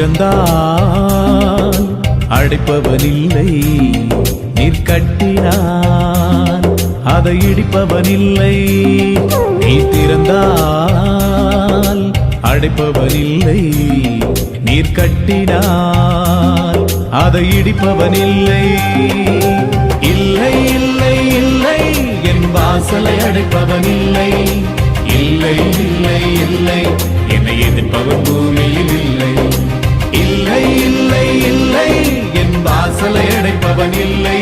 திறந்தால் அடைப்பவனில்லை, நீர் கட்டினான் அதை இடிப்பவனில்லை. நீ திறந்தால் அடைப்பவனில்லை, நீர் கட்டினான் அதை இடிப்பவனில்லை. இல்லை இல்லை இல்லை என் வாசலை அடைப்பவனில்லை. இல்லை இல்லை இல்லை என்னை எதிர்ப்பவன் பூமியில் இல்லை. இல்லை இல்லை இல்லை என் வாசலை அடைப்பவன் இல்லை.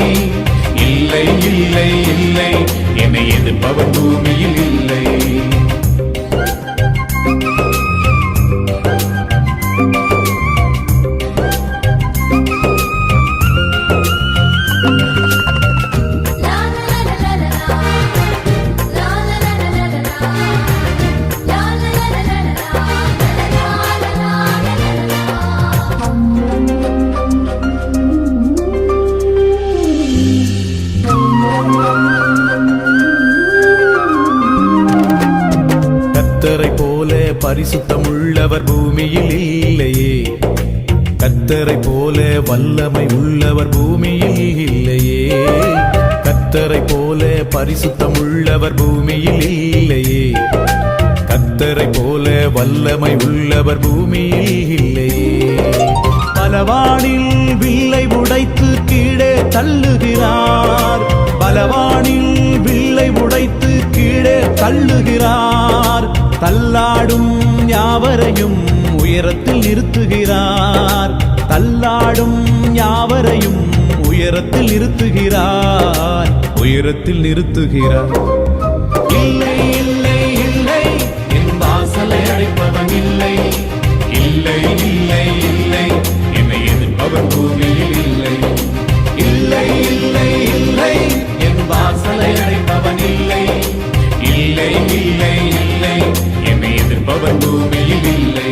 இல்லை இல்லை இல்லை என்னை எதிர்ப்பவன் பூமியில் இல்லை. கர்த்தரை போல பரிசுத்தமுள்ளவர் பூமியில் இல்லையே. கர்த்தரை போல வல்லமை உள்ளவர் பூமியில் இல்லையே. கர்த்தரை போல பரிசுத்தமுள்ளவர் பூமியில் இல்லையே. கர்த்தரை போல வல்லமை உள்ளவர் பூமியில் இல்லையே. பலவானில் வில்லை உடைத்து கீழே தள்ளுகிறார். பலவானில் வில்லை உடைத்து கீழே தள்ளுகிறார். தள்ளாடும் யாவரையும் உயரத்தில் நிறுத்துகிறார். தள்ளாடும் யாவரையும் உயரத்தில் நிறுத்துகிறார். உயரத்தில் நிறுத்துகிறார். இல்லை இல்லை இல்லை என் வாசலை அடைப்பவன் இல்லை. இல்லை இல்லை இல்லை என்னை எதிர்ப்பவன் பூமியில் இல்லை. இல்லை இல்லை இல்லை என் வாசலை அடைப்பவன் இல்லை. இல்லை இல்லை இல்லை என்னை எதிர்ப்பவன் பூமியில் இல்லை.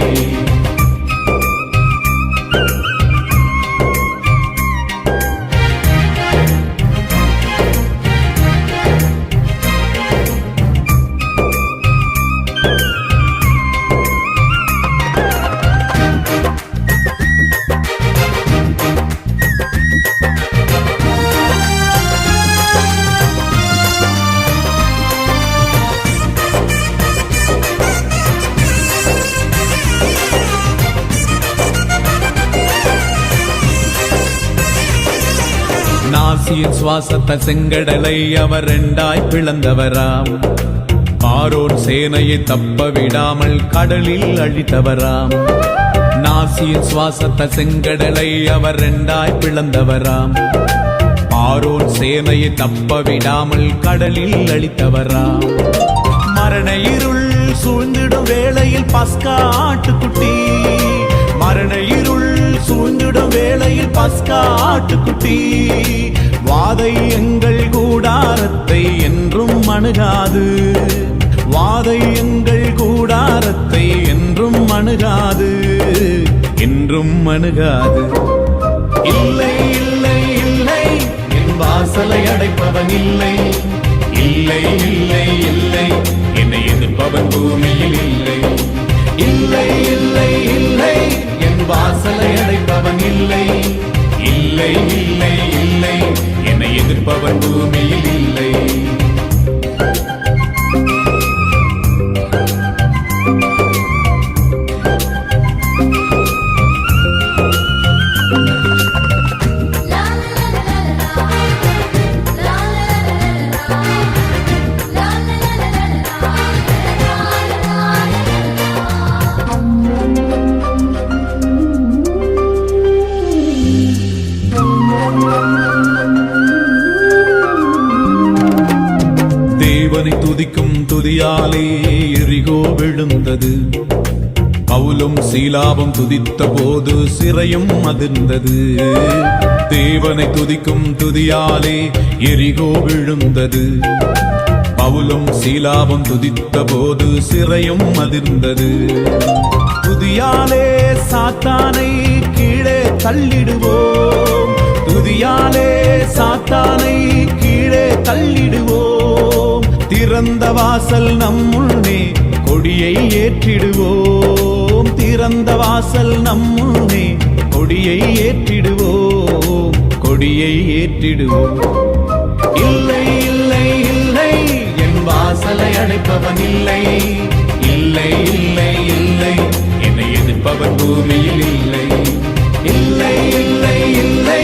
நாசியின் சுவாசத்த செங்கடலை அவர் இரண்டாய் பிளந்தவராம். ஆரோன் சேனையை தப்ப விடாமல் கடலில் அழித்தவராம். நாசியின் சுவாசத்த செங்கடலை அவர் இரண்டாய் பிளந்தவராம். ஆரோன் சேனையை தப்ப விடாமல் கடலில் அழித்தவராம். மரண இருள் சூழ்ந்திடும் வேளையில் பஸ்கா ஆட்டுக்குட்டி. மரண இருள் சூழ்ந்திடும் வேளையில் பஸ்கா ஆட்டுக்குட்டி. வாதை எங்கள் கூடாரத்தை என்றும் அணுகாது. வாதை எங்கள் கூடாரத்தை என்றும் அணுகாது. என்றும் அணுகாது. இல்லை இல்லை இல்லை என் வாசலை அடைப்பவன் இல்லை. இல்லை இல்லை இல்லை என்னை எதிர்ப்பவன் பூமியில் இல்லை. இல்லை இல்லை இல்லை என் வாசலை அடைப்பவன் இல்லை. இல்லை இல்லை இல்லை என்னை எதிர்ப்பவன் பூமியில் இல்லை. தேவனை துதிக்கும் துதியாலே எரிகோ விழுந்தது. பவுலும் சீலாவும் துதித்த போது சிறையும் அதிர்ந்தது. தேவனை துதிக்கும் துதியாலே எரிகோ விழுந்தது. பவுலும் சீலாவும் துதித்த போது சிறையும் அதிர்ந்தது. துதியாலே சாத்தானை கீழே தள்ளிடுவோம். துதியாலே சாத்தானை கீழே தள்ளிடுவோம். திறந்த வாசல் நம்முள்ளே கொடியை ஏற்றிடுவோம். திறந்த திறந்த வாசல் நம்முனே கொடியை ஏற்றிடுவோம், கொடியை ஏற்றிடுவோம். இல்லை இல்லை இல்லை, என் வாசலை அடைப்பவன் இல்லை, இல்லை இல்லை இல்லை, என்னை எதிர்ப்பவன் பூமியில் இல்லை, இல்லை இல்லை இல்லை,